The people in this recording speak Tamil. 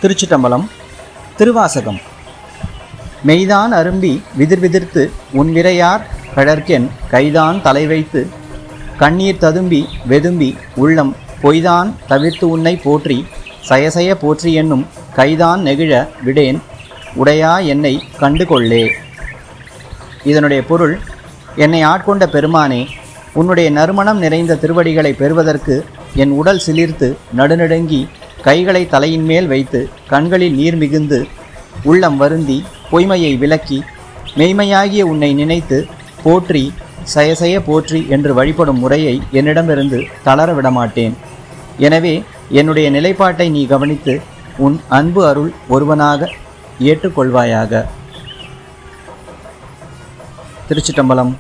திருச்சிட்டம்பலம். திருவாசகம். மெய்தான் அரும்பி விதிர்விதிர்த்து உன் விரையார் கடற்கென் கைதான் தலை வைத்து கண்ணீர் ததும்பி வெதும்பி உள்ளம் பொய்தான் தவிர்த்து உன்னை போற்றி சயசய போற்றி என்னும் கைதான் நெகிழ விடேன் உடையா என்னை கண்டு கொள்ளே. இதனுடைய பொருள், என்னை ஆட்கொண்ட பெருமானே, உன்னுடைய நறுமணம் நிறைந்த திருவடிகளை பெறுவதற்கு என் உடல் சிலிர்த்து நடுநடுங்கி கைகளை தலையின் மேல் வைத்து கண்களில் நீர் மிகுந்து உள்ளம் வருந்தி பொய்மையை விலக்கி மெய்மையாகிய உன்னை நினைத்து போற்றி சயசய போற்றி என்று வழிபடும் முறையை என்னிடமிருந்து தளர விடமாட்டேன். எனவே என்னுடைய நிலைப்பாட்டை நீ கவனித்து உன் அன்பு அருள் ஒருவனாக ஏற்றுக்கொள்வாயாக. திருச்சிட்டம்பலம்.